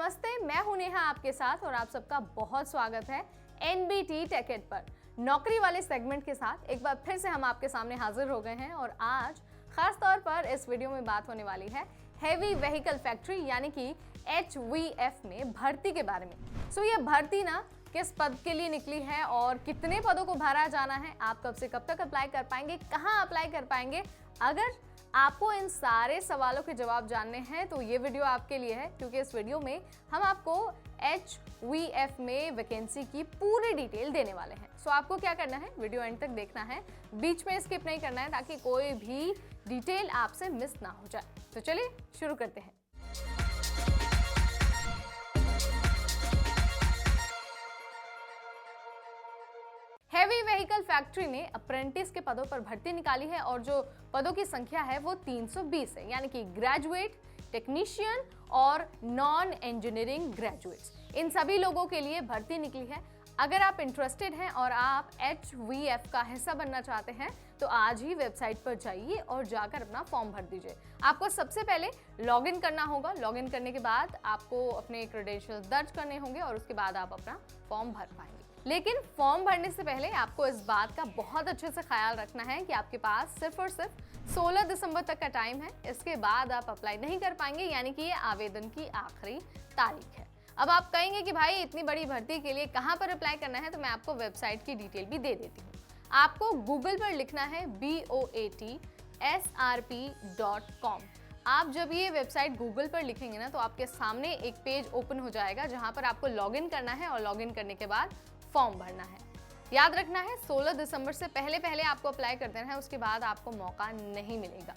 नमस्ते, मैं हूं नेहा आपके साथ और आप सबका बहुत स्वागत है एनबीटी टेकेड पर। नौकरी वाले सेगमेंट के साथ एक बार फिर से हम आपके सामने हाजिर हो गए हैं और आज खास तौर पर इस वीडियो में बात होने वाली है हेवी व्हीकल फैक्ट्री यानी कि HVF में भर्ती के बारे में। ये भर्ती ना किस पद के लिए निकली है और कितने पदों को भरा जाना है, आप कब से कब तक अप्लाई कर पाएंगे, कहां अप्लाई कर पाएंगे। अगर आपको इन सारे सवालों के जवाब जानने हैं तो ये वीडियो आपके लिए है, क्योंकि इस वीडियो में हम आपको HVF में वैकेंसी की पूरी डिटेल देने वाले हैं। आपको क्या करना है, वीडियो एंड तक देखना है, बीच में स्किप नहीं करना है ताकि कोई भी डिटेल आपसे मिस ना हो जाए। तो चलिए शुरू करते हैं। हेवी व्हीकल फैक्ट्री ने अप्रेंटिस के पदों पर भर्ती निकाली है और जो पदों की संख्या है वो 320 है, यानी कि ग्रेजुएट, टेक्नीशियन और नॉन इंजीनियरिंग ग्रेजुएट्स, इन सभी लोगों के लिए भर्ती निकली है। अगर आप इंटरेस्टेड हैं और आप HVF का हिस्सा बनना चाहते हैं तो आज ही वेबसाइट पर जाइए और जाकर अपना फॉर्म भर दीजिए। आपको सबसे पहले लॉगिन करना होगा। लॉगिन करने के बाद आपको अपने क्रेडेंशियल्स दर्ज करने होंगे और उसके बाद आप अपना फॉर्म भर पाएंगे। लेकिन फॉर्म भरने से पहले आपको इस बात का बहुत अच्छे से ख्याल रखना है कि आपके पास सिर्फ और सिर्फ 16 दिसंबर तक का टाइम है। इसके बाद आप अप्लाई नहीं कर पाएंगे, यानी कि ये आवेदन की आखिरी तारीख है। अब आप कहेंगे कि भाई इतनी बड़ी भर्ती के लिए कहां पर अप्लाई करना है, तो मैं आपको वेबसाइट की डिटेल भी दे देती हूँ। आपको गूगल पर लिखना है BOATSRP.com। आप जब ये वेबसाइट गूगल पर लिखेंगे ना तो आपके सामने एक पेज ओपन हो जाएगा जहां पर आपको लॉगिन करना है और लॉगिन करने के बाद फॉर्म भरना है। याद रखना है 16 दिसंबर से पहले आपको अप्लाई कर देना है, उसके बाद आपको मौका नहीं मिलेगा।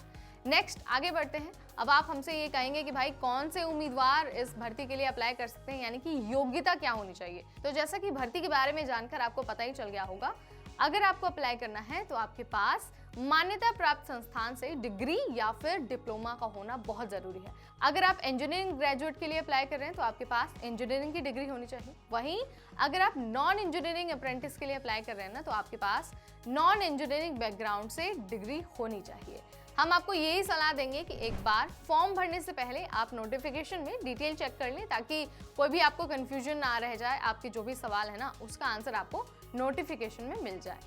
नेक्स्ट आगे बढ़ते हैं। अब आप हमसे ये कहेंगे कि भाई कौन से उम्मीदवार इस भर्ती के लिए अप्लाई कर सकते हैं, यानी कि योग्यता क्या होनी चाहिए। तो जैसा कि भर्ती के बारे में जानकर आपको पता ही चल गया होगा, अगर आपको अप्लाई करना है तो आपके पास मान्यता प्राप्त संस्थान से डिग्री या फिर डिप्लोमा का होना बहुत जरूरी है। अगर आप इंजीनियरिंग ग्रेजुएट के लिए अप्लाई कर रहे हैं तो आपके पास इंजीनियरिंग की डिग्री होनी चाहिए। वहीं अगर आप नॉन इंजीनियरिंग अप्रेंटिस के लिए अप्लाई कर रहे हैं ना तो आपके पास नॉन इंजीनियरिंग बैकग्राउंड से डिग्री होनी चाहिए। हम आपको यही सलाह देंगे कि एक बार फॉर्म भरने से पहले आप नोटिफिकेशन में डिटेल चेक कर लें ताकि कोई भी आपको कंफ्यूजन ना रह जाए। आपके जो भी सवाल है ना उसका आंसर आपको नोटिफिकेशन में मिल जाए।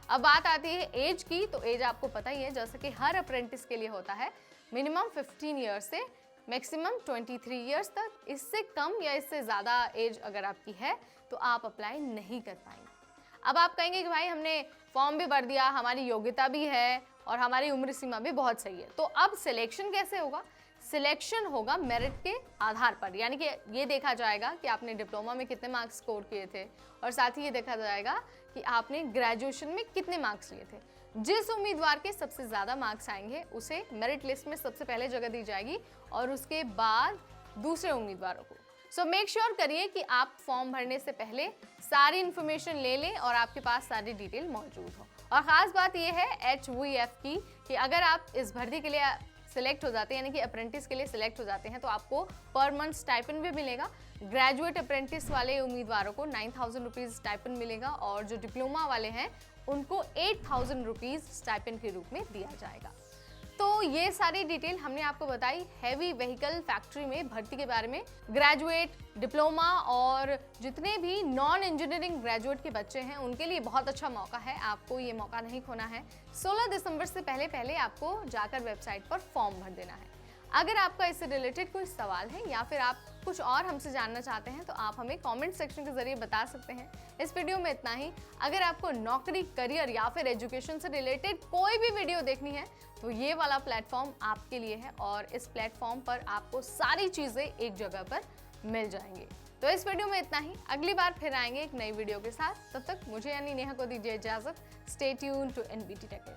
अब बात आती है एज की, तो एज आपको पता ही है, जैसे कि हर अप्रेंटिस के लिए होता है मिनिमम 15 ईयर्स से मैक्सिमम 23 ईयर्स तक। इससे कम या इससे ज़्यादा एज अगर आपकी है तो आप अप्लाई नहीं कर पाएंगे। अब आप कहेंगे कि भाई हमने फॉर्म भी भर दिया, हमारी योग्यता भी है और हमारी उम्र सीमा भी बहुत सही है, तो अब सिलेक्शन कैसे होगा। सिलेक्शन होगा मेरिट के आधार पर, यानी कि ये देखा जाएगा कि आपने डिप्लोमा में कितने मार्क्स स्कोर किए थे और साथ ही ये देखा जाएगा कि आपने ग्रेजुएशन में कितने मार्क्स लिए थे। जिस उम्मीदवार के सबसे ज़्यादा मार्क्स आएंगे उसे मेरिट लिस्ट में सबसे पहले जगह दी जाएगी और उसके बाद दूसरे उम्मीदवारों को। मेक श्योर करिए कि आप फॉर्म भरने से पहले सारी इन्फॉर्मेशन ले लें और आपके पास सारी डिटेल मौजूद हो। और ख़ास बात यह है HVF की कि अगर आप इस भर्ती के लिए सिलेक्ट हो जाते हैं, यानी कि अप्रेंटिस के लिए सिलेक्ट हो जाते हैं, तो आपको पर मंथ स्टाइपेंड भी मिलेगा। ग्रेजुएट अप्रेंटिस वाले उम्मीदवारों को 9,000 रुपीज़ स्टाइपेंड मिलेगा और जो डिप्लोमा वाले हैं उनको 8,000 रुपीज़ स्टाइपेंड के रूप में दिया जाएगा। तो ये सारी डिटेल हमने आपको बताई हेवी व्हीकल फैक्ट्री में भर्ती के बारे में। ग्रेजुएट, डिप्लोमा और जितने भी नॉन इंजीनियरिंग ग्रेजुएट के बच्चे हैं उनके लिए बहुत अच्छा मौका है, आपको ये मौका नहीं खोना है। 16 दिसंबर से पहले आपको जाकर वेबसाइट पर फॉर्म भर देना है। अगर आपका इससे रिलेटेड कोई सवाल है या फिर आप कुछ और हमसे जानना चाहते हैं तो आप हमें कमेंट सेक्शन के जरिए बता सकते हैं। इस वीडियो में इतना ही। अगर आपको नौकरी, करियर या फिर एजुकेशन से रिलेटेड कोई भी वीडियो देखनी है तो ये वाला प्लेटफॉर्म आपके लिए है और इस प्लेटफॉर्म पर आपको सारी चीज़ें एक जगह पर मिल जाएंगी। तो इस वीडियो में इतना ही। अगली बार फिर आएंगे एक नई वीडियो के साथ। तब तक मुझे यानी नेहा को दीजिए इजाज़त। Stay tuned to NBT टेकेड।